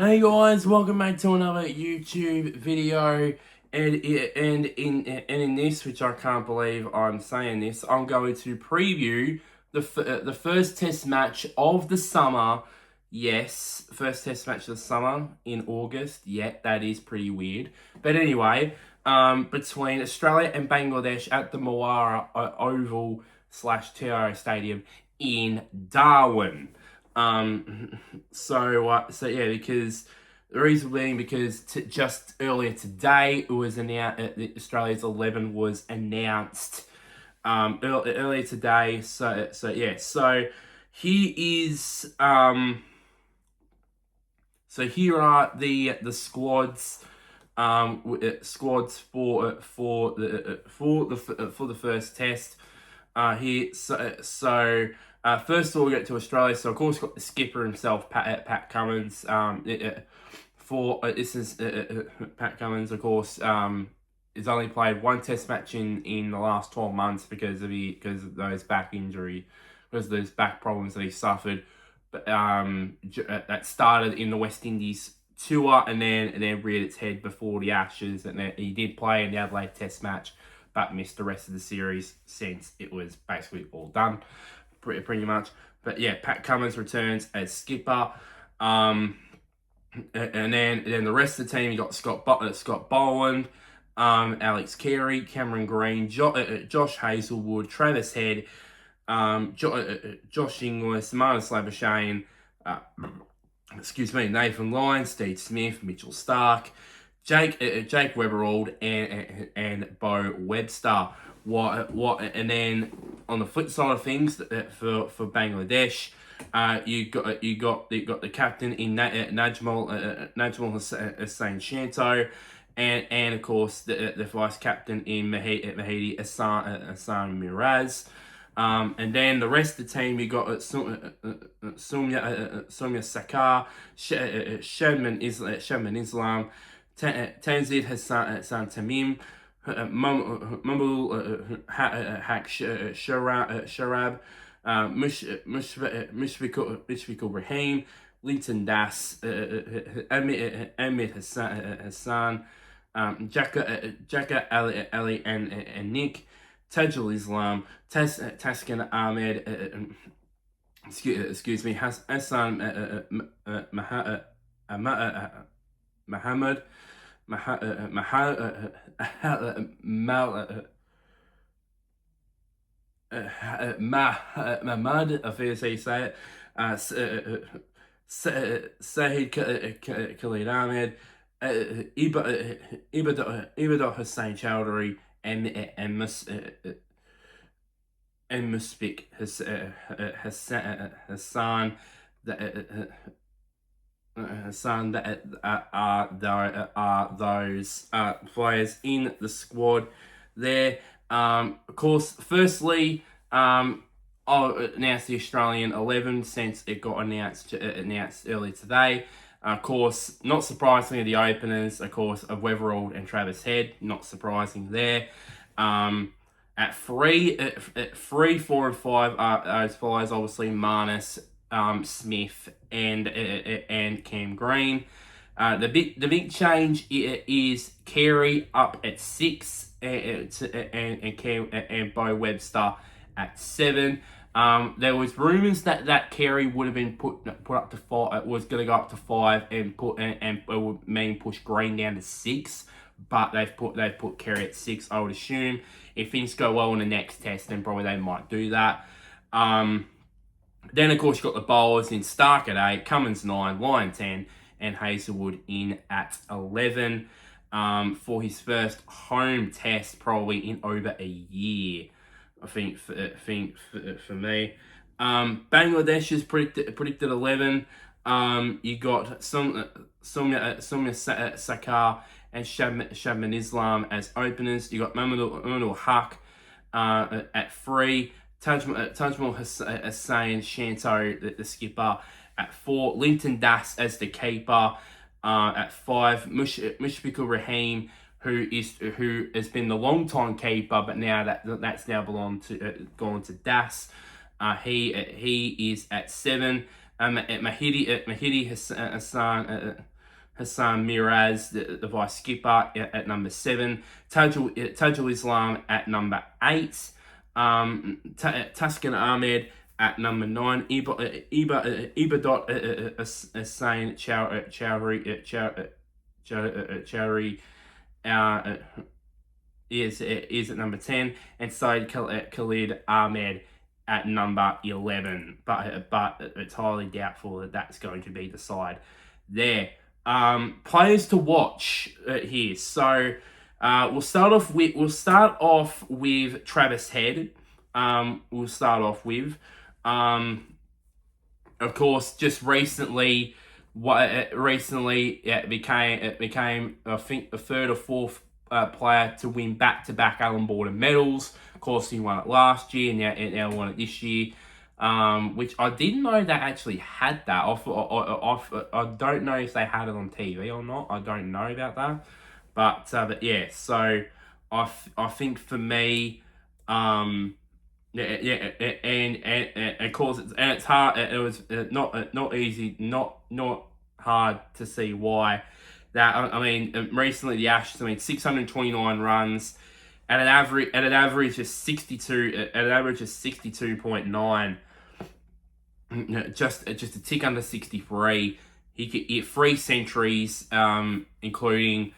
Hey guys, welcome back to another YouTube video, and in this, which I can't believe I'm saying this, I'm going to preview the first Test match of the summer. Yes, first Test match of the summer in August. Yeah, that is pretty weird. But anyway, between Australia and Bangladesh at the Moara Oval / TIO Stadium in Darwin. Um, so yeah, because the reason being because just earlier today it was announced Australia's 11 was announced earlier today. So yeah, so here is so here are the squads. Squads for the first test. Here, first of all, we get to Australia. So of course, we've got the skipper himself, Pat Cummins. This is Pat Cummins, of course. Has only played one Test match in the last 12 months because of those back injury, because of those back problems that he suffered. But that started in the West Indies tour and then reared its head before the Ashes, and then he did play in the Adelaide Test match, but missed the rest of the series since it was basically all done, pretty much. But yeah, Pat Cummins returns as skipper. And then the rest of the team, you got Scott Boland, Alex Carey, Cameron Green, Josh Hazelwood, Travis Head, Josh Inglis, Martin Slabashane, Nathan Lyons, Steve Smith, Mitchell Stark, Jake Weberald, and Bo Webster. And then on the flip side of things, for Bangladesh, you got the captain in Najmal Hussain Shanto, and of course the vice captain in Mahidi Hassan Miraz. And then the rest of the team, you got Soumya Sakar, Shadman Islam, Tanzid Hassan Tamim, Mumble Haq Sharab, Mushfiqul Rahim, Linton Das, Ahmed Hassan, Jaka Ali and Nick, Tajul Islam, Taskin Ahmed, excuse me, Hassan Muhammad, Mahmud, I feel how you say it, Sahid Khalid Ahmed, Ibadah Hussain Chowdhury, and Musfiq Hassan, that are those players in the squad there. Of course, firstly, I'll announce the Australian 11 since it got announced earlier today. Of course, not surprisingly, the openers, of course, of Weatherald and Travis Head. Not surprising there. At 3, 4, and 5 are as follows. Obviously, Marnus, Smith, and Cam Green. The big change is Carey up at 6 and Bo Webster at 7. There was rumours that Carey would have been put up to 5. Was going to go up to 5 and it would mean push Green down to 6. But they've put Carey at 6. I would assume if things go well in the next test, then probably they might do that. Then of course you've got the bowlers in Stark at 8, Cummins 9, Lyon 10, and Hazelwood in at 11 for his first home test probably in over a year. I think for me. Bangladesh is predicted 11. You got Soumya Sakar and Shadman Islam as openers. You got Mamadou Haq at 3. Tajmal Hussain Shanto, the skipper, at 4. Linton Das as the keeper at 5. Mushfiqul Rahim, who has been the long time keeper, but now that's now gone to Das. He is at 7. Hassan Miraz, the vice skipper, at number 7. Tajul Islam at number 8. Tuscan Ahmed at number 9. Ibadot Hussain Chowdhury is at number 10, and Saeed Khalid Ahmed at number 11. But it's highly doubtful that that's going to be the side there. Players to watch here. So we'll start off with Travis Head. We'll start off with, of course, just recently. It became I think the third or fourth player to win back-to-back Allen Border medals. Of course, he won it last year, and now won it this year. Which I didn't know they actually had that. I don't know if they had it on TV or not. I don't know about that. But yeah, so I think for me, and of course it's hard. It was not easy, not hard to see why. That I mean, recently the Ashes. I mean, 629 runs at an average of 62.9. Just a tick under 63. He could hit 3 centuries, including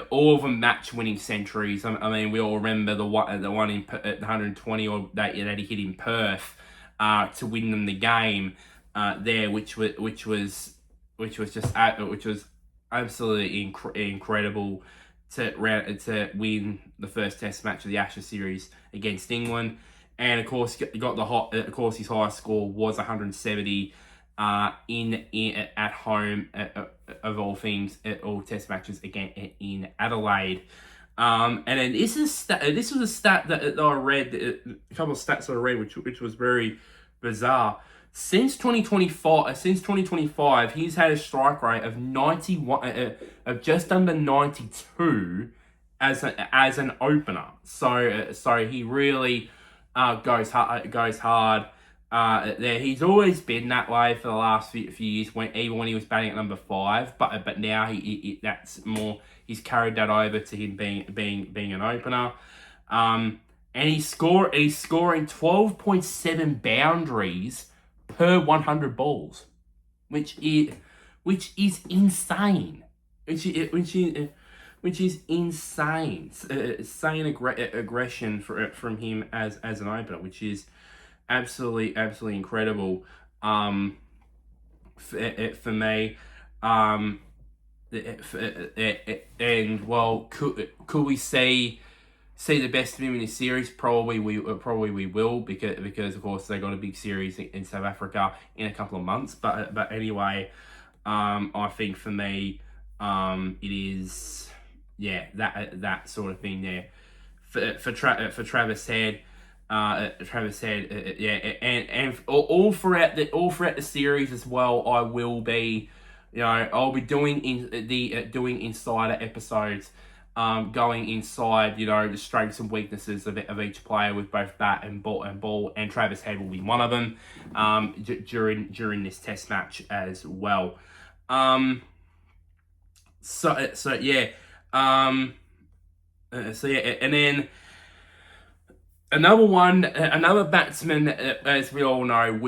all of them match-winning centuries. I mean, we all remember the one in 120 or that he hit in Perth to win them the game there, which was absolutely incredible to win the first Test match of the Ashes series against England. And of course, his highest score was 170 at home of all things at all Test matches again in Adelaide. And then this was a stat that I read, a couple of stats that I read, which was very bizarre. Since 2025, he's had a strike rate of 91, of just under 92 as an opener. So he really goes hard there. He's always been that way for the last few years, even when he was batting at number 5. But now he that's more. He's carried that over to him being an opener. And he's scoring 12.7 boundaries per 100 balls, which is insane. Which is insane. Insane aggression from him as an opener, which is absolutely incredible. For me, and well, could we see the best of him in this series? Probably we will, because of course they got a big series in South Africa in a couple of months. But anyway, I think for me, it is that sort of thing there for Travis Head. And all throughout the series as well, I'll be doing doing insider episodes. Going inside, the strengths and weaknesses of each player with both bat and ball, and Travis Head will be one of them during this Test match as well. And then another batsman, as we all know,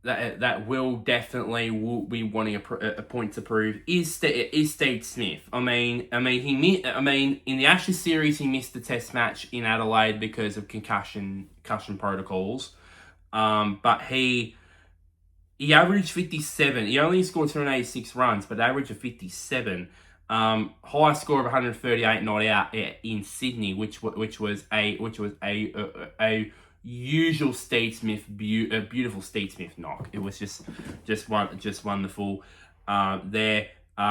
that will definitely be wanting a point to prove is Steve Smith. I mean, in the Ashes series he missed the Test match in Adelaide because of concussion protocols. But he averaged 57. He only scored 286 runs, but average of 57. Highest score of 138 not out in Sydney, which was a usual Steve Smith, beautiful Steve Smith knock. It was just wonderful. There,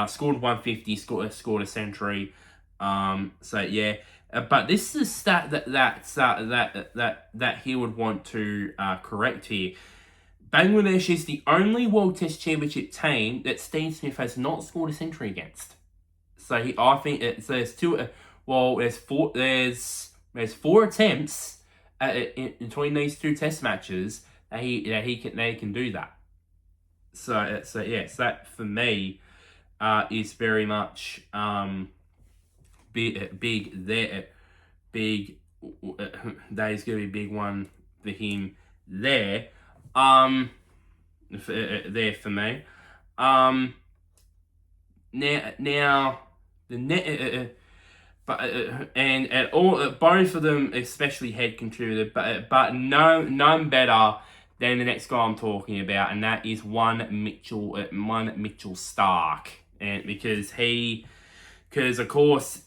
scored 150, scored a century. But this is a stat that he would want to correct here. Bangladesh is the only World Test Championship team that Steve Smith has not scored a century against. So I think there's four attempts between these two Test matches they can do that. So yes, that for me is very much big there. Big that is going to be a big one for him there. There for me. Now the net. But and all both of them especially head contributed, but none better than the next guy I'm talking about, and that is one Mitchell Stark, and because of course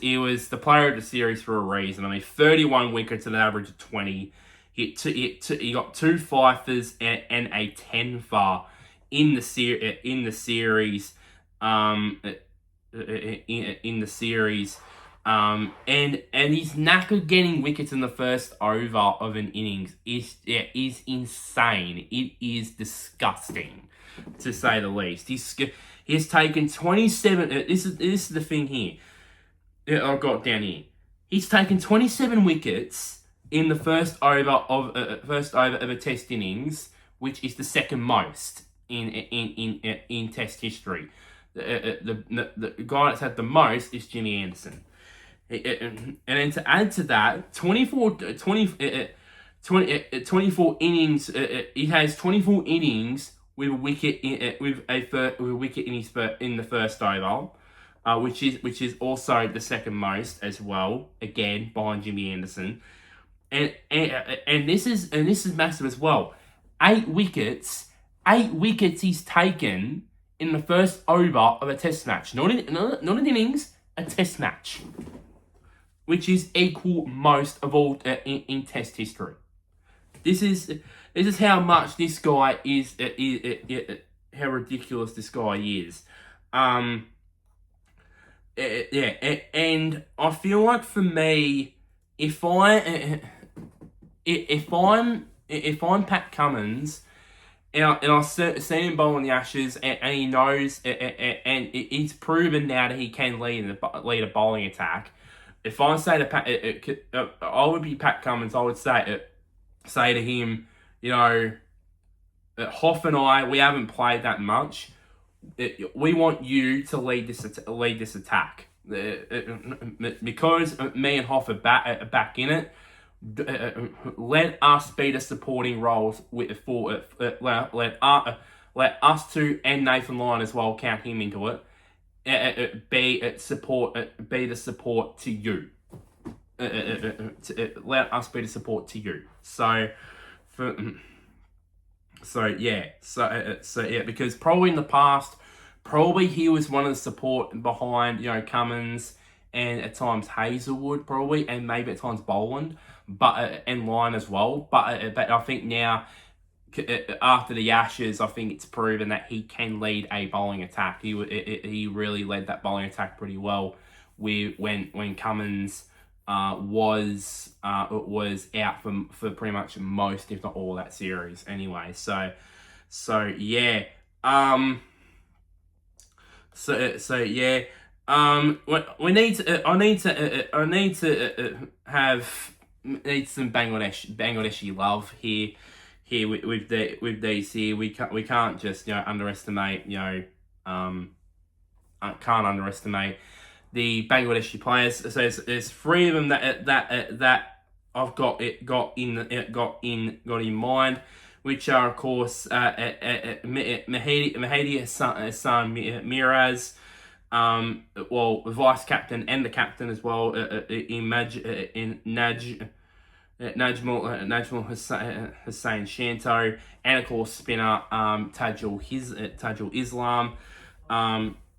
he was the player of the series for a reason. I mean, 31 wickets at an average of 20. He got 2 fifers and a 10 for in the series. In the series. And his knack of getting wickets in the first over of an innings is insane. It is disgusting, to say the least. He's taken 27. This is the thing here. I've got down here. He's taken 27 wickets in the first over of a Test innings, which is the second most in Test history. The guy that's had the most is Jimmy Anderson. And then to add to that, 24 innings. He has 24 innings with a wicket with a wicket in the first over, which is also the second most as well. Again, behind Jimmy Anderson, and this is massive as well. 8 wickets he's taken in the first over of a Test match, not an innings, a Test match, which is equal most of all in Test history. This is how much this guy is, how ridiculous this guy is. And I feel like for me, if I'm Pat Cummins, and I've seen him bowl in the Ashes, and he knows, and he's proven now that he can lead a bowling attack. If I say to Pat, I would be Pat Cummins. I would say to him, Hoff and I, we haven't played that much. We want you to lead this attack because me and Hoff are back in it. Let us be the supporting roles let us two and Nathan Lyon as well, count him into it. Be the support to you. Let us be the support to you. So yeah, because probably in the past, he was one of the support behind Cummins and at times Hazelwood probably, and maybe at times Boland, but and Lyon as well. But I think now, after the Ashes, I think it's proven that he can lead a bowling attack. He really led that bowling attack pretty well when Cummins was out for pretty much most, if not all, of that series. Anyway, so yeah. We need to. I need to have some Bangladeshi love here with these here. We can't just underestimate. Can't underestimate the Bangladeshi players. So there's 3 of them that I've got in mind, which are of course Mahdi Hassan Miraz, vice captain and the captain as well, Najmul Hussain Shanto, and of course spinner Tajul Islam,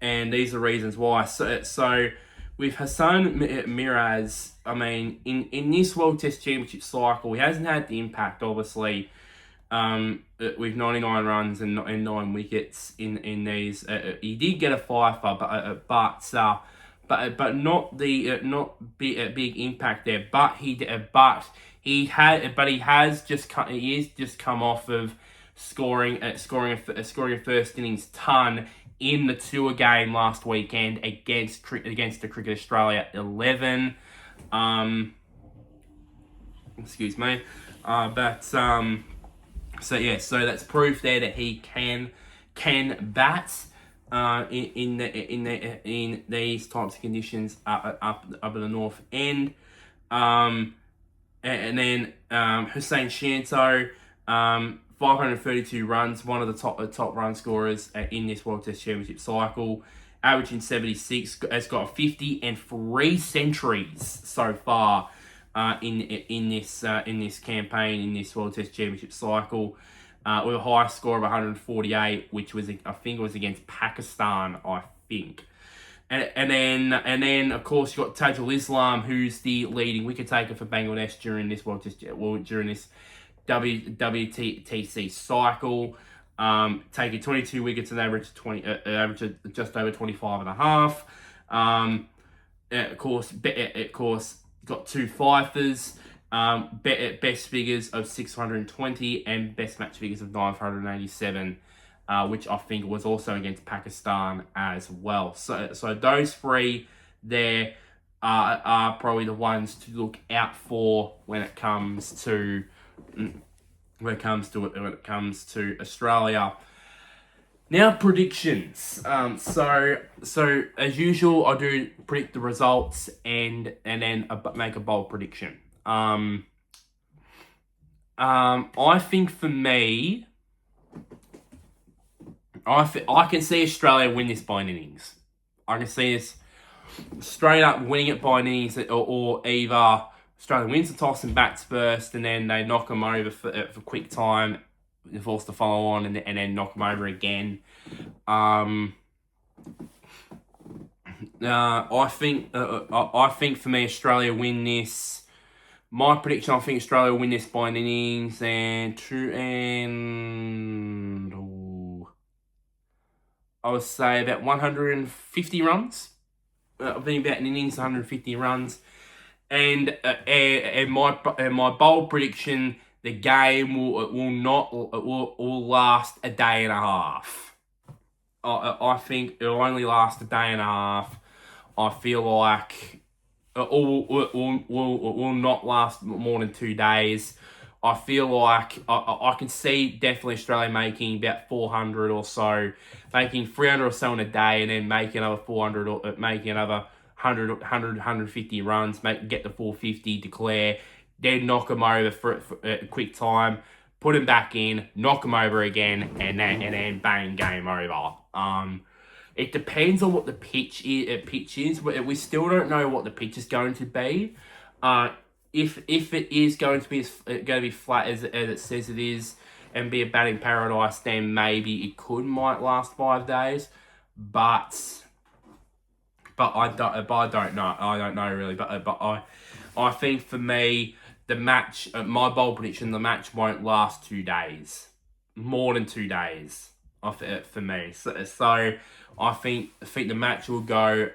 and these are reasons why. So with Hassan Miraz, I mean, in this World Test Championship cycle, he hasn't had the impact, obviously, with 99 runs and 9 wickets in these. He did get a fifer, but not the big impact there. But he has just come off of scoring a first innings ton in the tour game last weekend against the Cricket Australia 11. Excuse me, So yeah, so that's proof there that he can bat in these types of conditions up in the north end. And then Hussein Shanto, 532 runs, one of the top run scorers in this World Test Championship cycle, averaging 76. Has got 53 centuries so far in this campaign, in this World Test Championship cycle, with a high score of 148, which was, I think it was against Pakistan, I think. And then of course you've got Tajul Islam, who's the leading wicket taker for Bangladesh during this during this WTC cycle, taking 22 wickets and average of just over 25 and a half. Of course, got 2 fifers. Best figures of 620 and best match figures of 987. Which I think was also against Pakistan as well. So those 3 there are probably the ones to look out for when it comes to Australia. Now predictions. So as usual, I do predict the results and then make a bold prediction. I think for me, I can see Australia win this by an innings. I can see us straight up winning it by an innings, or either Australia wins the toss and bats first, and then they knock them over for quick time, forced to follow on, and then knock them over again. I think for me, Australia win this. My prediction, I think Australia will win this by an innings I would say about 150 runs. I think about an innings, 150 runs. And my bold prediction, the game will last a day and a half. I think it'll only last a day and a half. I feel like it will not last more than 2 days. I feel like I can see definitely Australia making about 400 or so, making 300 or so in a day, and then making another 400 or making another 150 runs, get the 450, declare, then knock them over for a quick time, put them back in, knock them over again, and then bang, game over. It depends on what the pitch is. We still don't know what the pitch is going to be. If it is going to be flat as it says it is, and be a batting paradise, then maybe it might last 5 days. But I don't know. I don't know really. But I think for me, the match, my bold prediction, the match won't last 2 days, more than 2 days. For me, so I think the match will go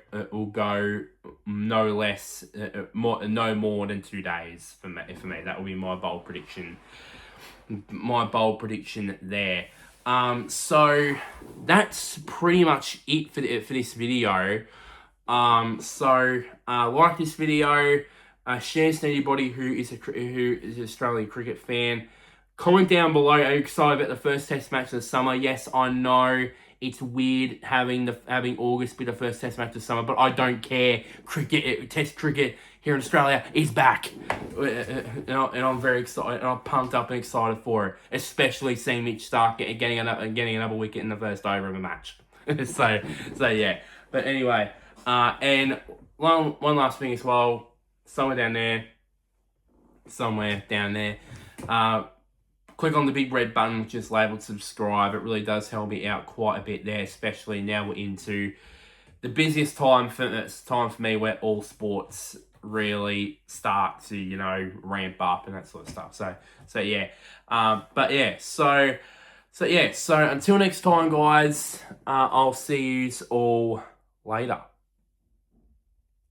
no more than 2 days for me. That will be my bold prediction. My bold prediction there. So that's pretty much it for this video. Like this video, share this to anybody who is an Australian cricket fan. Comment down below, are you excited about the first test match of the summer? Yes, I know it's weird having August be the first test match of the summer, but I don't care. Test cricket here in Australia is back. And I'm very excited, and I'm pumped up and excited for it, especially seeing Mitch Starc getting another wicket in the first over of a match. so yeah. But anyway, and one last thing as well, somewhere down there, click on the big red button, which is labelled subscribe. It really does help me out quite a bit there, especially now we're into the busiest time for me, where all sports really start to, ramp up and that sort of stuff. So yeah. So until next time, guys, I'll see you all later.